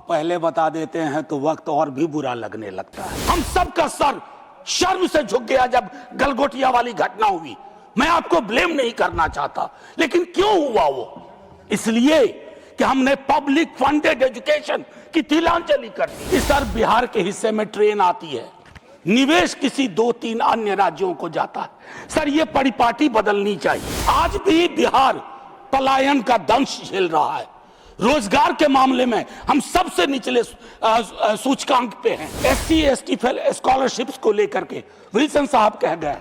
पहले बता देते हैं तो वक्त और भी बुरा लगने लगता है। हम सबका सर शर्म से झुक गया जब गलगोटिया वाली घटना हुई। मैं आपको ब्लेम नहीं करना चाहता, लेकिन क्यों हुआ वो? इसलिए कि हमने पब्लिक फंडेड एजुकेशन की तिलांजलि कर दी। सर बिहार के हिस्से में ट्रेन आती है, निवेश किसी 2-3 अन्य राज्यों को जाता है। सर ये परिपाटी बदलनी चाहिए। आज भी बिहार पलायन का दंश झेल रहा है। रोजगार के मामले में हम सबसे निचले सूचकांक पे हैं। SC/ST स्कॉलरशिप्स को लेकर के विल्सन साहब कह गए,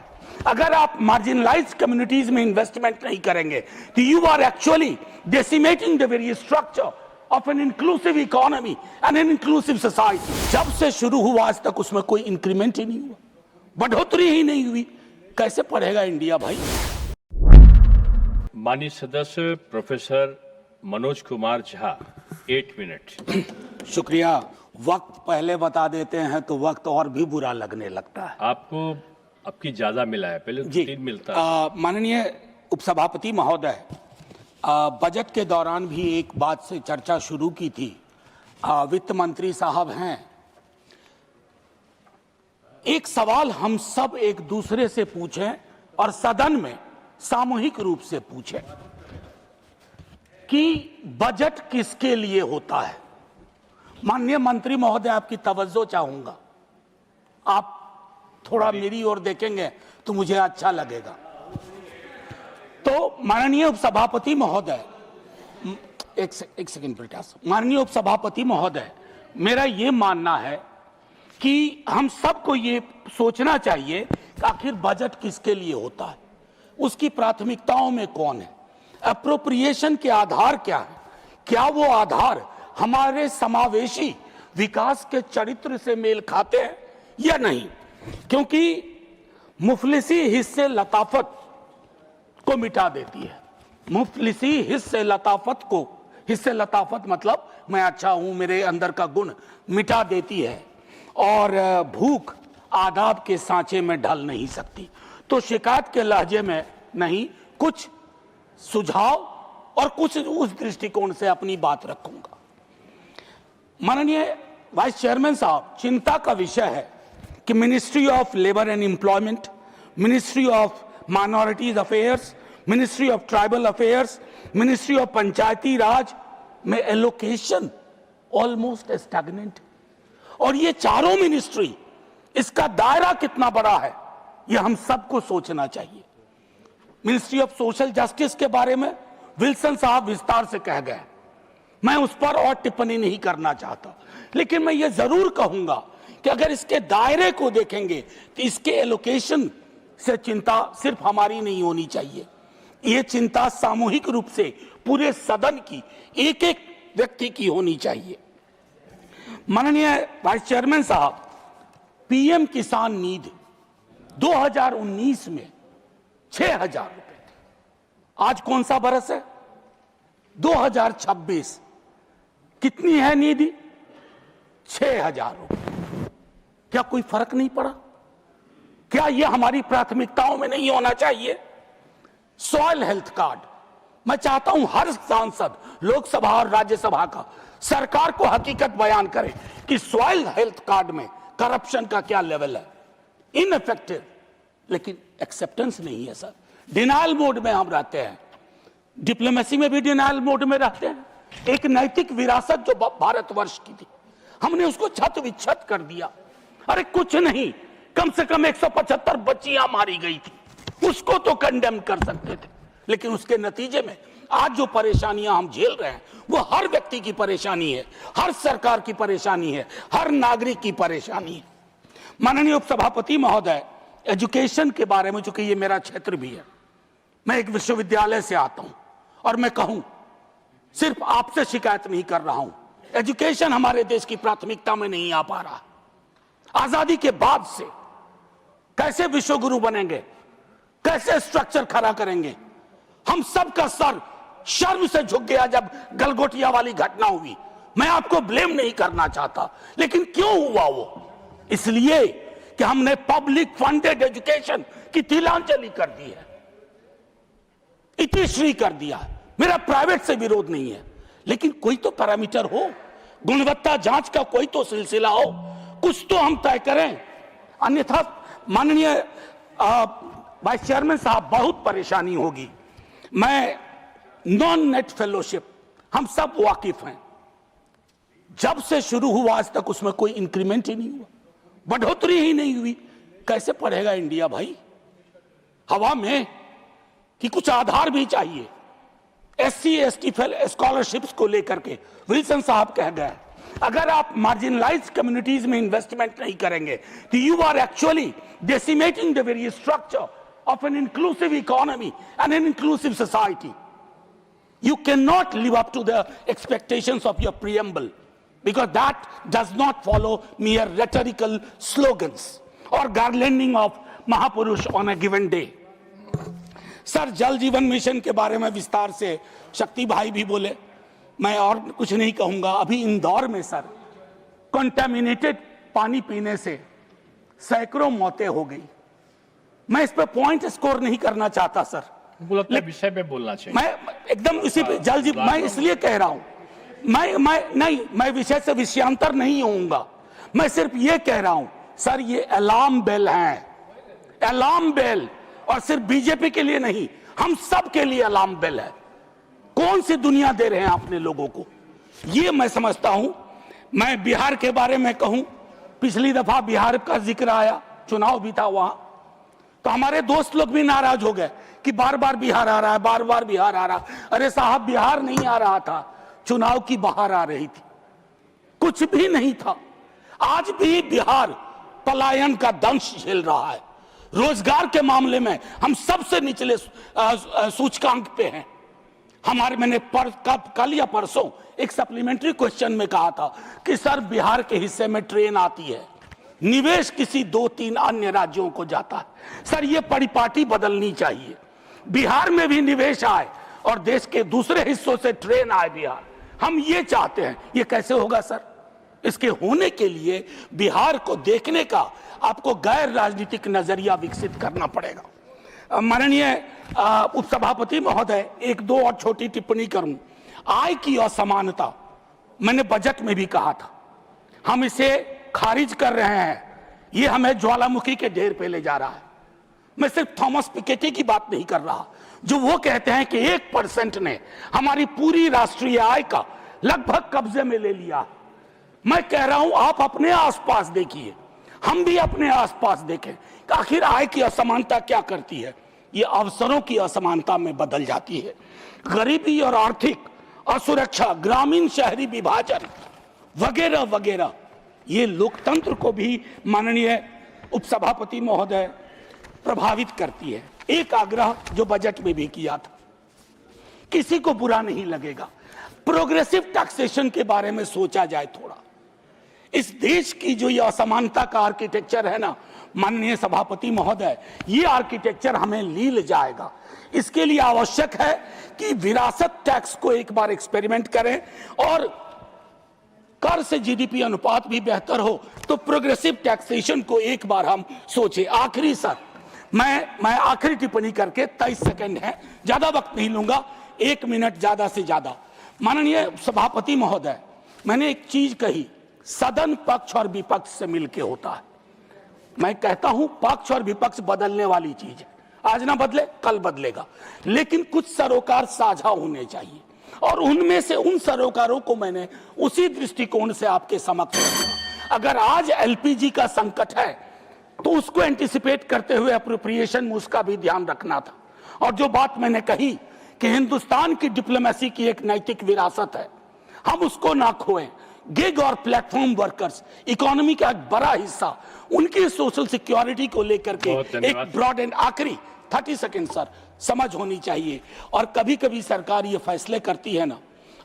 अगर आप मार्जिनलाइज्ड कम्युनिटीज में इन्वेस्टमेंट नहीं करेंगे तो you are actually decimating the very structure of an inclusive economy and an inclusive society. जब से शुरू हुआ आज तक उसमें कोई इंक्रीमेंट ही नहीं हुआ, बढ़ोतरी ही नहीं हुई। कैसे पढ़ेगा इंडिया भाई? माननीय सदस्य प्रोफेसर मनोज कुमार झा, 8 मिनट। शुक्रिया। वक्त पहले बता देते हैं तो वक्त और भी बुरा लगने लगता है। आपको आपकी ज्यादा मिला है, पहले 3 मिलता है। माननीय उपसभापति महोदय, बजट के दौरान भी एक बात से चर्चा शुरू की थी। वित्त मंत्री साहब हैं, एक सवाल हम सब एक दूसरे से पूछें और सदन में सामूहिक रूप से पूछें कि बजट किसके लिए होता है। माननीय मंत्री महोदय, आपकी तवज्जो चाहूंगा। आप थोड़ा मेरी ओर देखेंगे तो मुझे अच्छा लगेगा। तो माननीय उपसभापति महोदय, एक सेकंड बेटा। माननीय उपसभापति महोदय, मेरा ये मानना है कि हम सबको ये सोचना चाहिए कि आखिर बजट किसके लिए होता है, उसकी प्राथमिकताओं में कौन है, अप्रोप्रिएशन के आधार क्या है, क्या वो आधार हमारे समावेशी विकास के चरित्र से मेल खाते हैं या नहीं। क्योंकि मुफलिसी हिस्से लताफत को मिटा देती है। मुफलिसी हिस्से लताफत मतलब मैं अच्छा हूं, मेरे अंदर का गुण मिटा देती है, और भूख आदाब के सांचे में ढल नहीं सकती। तो शिकायत के लहजे में नहीं, कुछ सुझाव और कुछ उस दृष्टिकोण से अपनी बात रखूंगा। माननीय वाइस चेयरमैन साहब, चिंता का विषय है कि ministry of labour and employment, ministry of minorities affairs, ministry of tribal affairs, ministry of Panchayati Raj में एलोकेशन ऑलमोस्ट स्टैग्नेंट। और ये चारों मिनिस्ट्री, इसका दायरा कितना बड़ा है ये हम सबको सोचना चाहिए। मिनिस्ट्री ऑफ सोशल जस्टिस के बारे में विल्सन साहब विस्तार से कह गए, मैं उस पर और टिप्पणी नहीं करना चाहता, लेकिन मैं ये जरूर कहूंगा कि अगर इसके दायरे को देखेंगे तो इसके एलोकेशन से चिंता सिर्फ हमारी नहीं होनी चाहिए। ये चिंता सामूहिक रूप से पूरे सदन की, एक एक व्यक्ति की होनी चाहिए। माननीय वाइस चेयरमैन साहब, पीएम किसान निधि 2019 में 6,000 रुपए थे। आज कौन सा बरस है? 2026। कितनी है निधि? 6,000 रुपए। क्या कोई फर्क नहीं पड़ा? क्या यह हमारी प्राथमिकताओं में नहीं होना चाहिए? सॉइल हेल्थ कार्ड, मैं चाहता हूं हर सांसद लोकसभा और राज्यसभा का सरकार को हकीकत बयान करे कि सॉइल हेल्थ कार्ड में करप्शन का क्या लेवल है। इनइफेक्टिव, लेकिन एक्सेप्टेंस नहीं है सर। डिनायल मोड में हम रहते हैं, डिप्लोमेसी में भी डिनायल मोड में रहते हैं। एक नैतिक विरासत जो भारतवर्ष की थी, हमने उसको छत विच्छत कर दिया। अरे कुछ नहीं, कम से कम 175 बच्चियां मारी गई थी, उसको तो कंडेम कर सकते थे, लेकिन उसके नतीजे में आज जो परेशानियां हम झेल रहे हैं वो हर व्यक्ति की परेशानी है, हर सरकार की परेशानी है, हर नागरिक की परेशानी है। माननीय उपसभापति महोदय, एजुकेशन के बारे में, चूंकि ये मेरा क्षेत्र भी है, मैं एक विश्वविद्यालय से आता हूं और मैं कहूं, सिर्फ आपसे शिकायत नहीं कर रहा हूं, एजुकेशन हमारे देश की प्राथमिकता में नहीं आ पा रहा। आजादी के बाद से कैसे विश्वगुरु बनेंगे, कैसे स्ट्रक्चर खड़ा करेंगे? हम सबका सर शर्म से झुक गया जब गलगोटिया वाली घटना हुई। मैं आपको ब्लेम नहीं करना चाहता, लेकिन क्यों हुआ वो? इसलिए कि हमने पब्लिक फंडेड एजुकेशन की तिलांजलि कर दी है, इतिश्री कर दिया है। मेरा प्राइवेट से विरोध नहीं है, लेकिन कोई तो पैरामीटर हो। गुणवत्ता जांच का कोई तो सिलसिला हो, कुछ तो हम तय करें, अन्यथा माननीय वाइस चेयरमैन साहब बहुत परेशानी होगी। मैं नॉन नेट फेलोशिप, हम सब वाकिफ हैं, जब से शुरू हुआ आज तक उसमें कोई इंक्रीमेंट ही नहीं हुआ, बढ़ोतरी ही नहीं हुई। कैसे पढ़ेगा इंडिया भाई हवा में? कि कुछ आधार भी चाहिए। SC ST स्कॉलरशिप्स को लेकर के विल्सन साहब कह गए, अगर आप मार्जिनलाइज्ड कम्युनिटीज में इन्वेस्टमेंट नहीं करेंगे तो you are actually decimating the very structure of an inclusive economy and an inclusive society. You cannot live up to the expectations of your preamble, because that does not follow mere rhetorical slogans or garlanding of Mahapurush on a given day. Sir, जल जीवन mission के बारे में विस्तार से शक्ति भाई भी बोले, मैं और कुछ नहीं कहूंगा। अभी इंदौर में सर कंटामिनेटेड पानी पीने से सैकड़ों मौतें हो गई। मैं इस पे पॉइंट स्कोर नहीं करना चाहता सर, विषय पे बोलना चाहिए। मैं एकदम इसी पे जल जीवन, मैं इसलिए कह रहा हूं, मैं विषय से विषयांतर नहीं होऊंगा। मैं सिर्फ ये कह रहा हूं सर, ये अलार्म बेल है, अलार्म बेल, और सिर्फ बीजेपी के लिए नहीं, हम सब के लिए अलार्म बेल है। कौन सी दुनिया दे रहे हैं अपने लोगों को, ये मैं समझता हूं। मैं बिहार के बारे में कहूं, पिछली दफा बिहार का जिक्र आया, चुनाव भी था वहां, तो हमारे दोस्त लोग भी नाराज हो गए कि बार बार बिहार आ रहा है, बार बार बिहार आ रहा। अरे साहब, बिहार नहीं आ रहा था, चुनाव की बहार आ रही थी, कुछ भी नहीं था। आज भी बिहार पलायन का दंश झेल रहा है। रोजगार के मामले में हम सबसे निचले सूचकांक पे हैं। मैंने कल या परसों एक सप्लीमेंट्री क्वेश्चन में कहा था कि सर, बिहार के हिस्से में ट्रेन आती है, निवेश किसी 2-3 अन्य राज्यों को जाता है। सर, ये परिपाटी बदलनी चाहिए, बिहार में भी निवेश आए और देश के दूसरे हिस्सों से ट्रेन आए बिहार। हम ये चाहते हैं। ये कैसे होगा सर? इसके होने के लिए बिहार को देखने का आपको गैर राजनीतिक नजरिया विकसित करना पड़ेगा। माननीय उपसभापति महोदय, एक दो और छोटी टिप्पणी करूं। आय की असमानता, मैंने बजट में भी कहा था, हम इसे खारिज कर रहे हैं, ये हमें ज्वालामुखी के ढेर पे ले जा रहा है। मैं सिर्फ थॉमस पिकेटी की बात नहीं कर रहा, जो वो कहते हैं कि 1% ने हमारी पूरी राष्ट्रीय आय का लगभग कब्जे में ले लिया। मैं कह रहा हूं, आप अपने आसपास देखिए, हम भी अपने आसपास देखें कि आखिर आय की असमानता क्या करती है। ये अवसरों की असमानता में बदल जाती है। गरीबी और आर्थिक असुरक्षा, ग्रामीण शहरी विभाजन वगैरह वगैरह, ये लोकतंत्र को भी माननीय उपसभापति महोदय प्रभावित करती है। एक आग्रह जो बजट में भी किया था, किसी को बुरा नहीं लगेगा, प्रोग्रेसिव टैक्सेशन के बारे में सोचा जाए थोड़ा। इस देश की जो ये असमानता का आर्किटेक्चर है ना माननीय सभापति महोदय, ये आर्किटेक्चर हमें लील जाएगा। इसके लिए आवश्यक है कि विरासत टैक्स को एक बार एक्सपेरिमेंट करें और कर से जीडीपी अनुपात भी बेहतर हो तो प्रोग्रेसिव टैक्सेशन को एक बार हम सोचें। आखिरी सर, मैं आखिरी टिप्पणी करके 23 सेकंड है, ज्यादा वक्त नहीं लूंगा, 1 मिनट ज्यादा से ज्यादा। माननीय सभापति महोदय, मैंने एक चीज कही, सदन पक्ष और विपक्ष से मिलकर होता है। मैं कहता हूं पक्ष और विपक्ष बदलने वाली चीज है, आज ना बदले कल बदलेगा, लेकिन कुछ सरोकार साझा होने चाहिए और उनमें से उन सरोकारों को मैंने उसी दृष्टिकोण से आपके समक्ष रखा। अगर आज एलपीजी का संकट है तो उसको एंटिसिपेट करते हुए अप्रोप्रिएशन में उसका भी ध्यान रखना था। और जो बात मैंने कही कि हिंदुस्तान की डिप्लोमेसी की एक नैतिक विरासत है, हम उसको ना खोएं। गिग और प्लेटफॉर्म वर्कर्स इकोनॉमी का एक बड़ा हिस्सा, उनकी सोशल सिक्योरिटी को लेकर के एक ब्रॉड एंड आखिरी 30 सेकेंड सर, समझ होनी चाहिए। और कभी कभी सरकार ये फैसले करती है ना,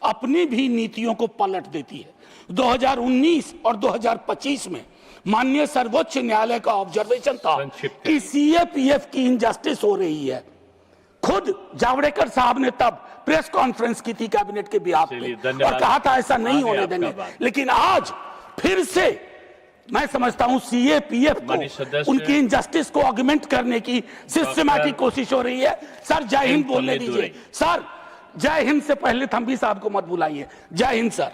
अपनी भी नीतियों को पलट देती है। 2019 और 2025 में माननीय सर्वोच्च न्यायालय का ऑब्जर्वेशन था कि सीएपीएफ की इनजस्टिस हो रही है। खुद जावड़ेकर साहब ने तब प्रेस कॉन्फ्रेंस की थी कैबिनेट के बिहाफ पे और कहा था ऐसा नहीं होने देंगे, लेकिन आज फिर से मैं समझता हूं सीएपीएफ को उनकी इनजस्टिस को ऑगमेंट करने की सिस्टमैटिक कोशिश हो रही है। सर, जय हिंद बोलने दीजिए। सर, जय हिंद से पहले थम्बी साहब को मत बुलाइए। जय हिंद सर।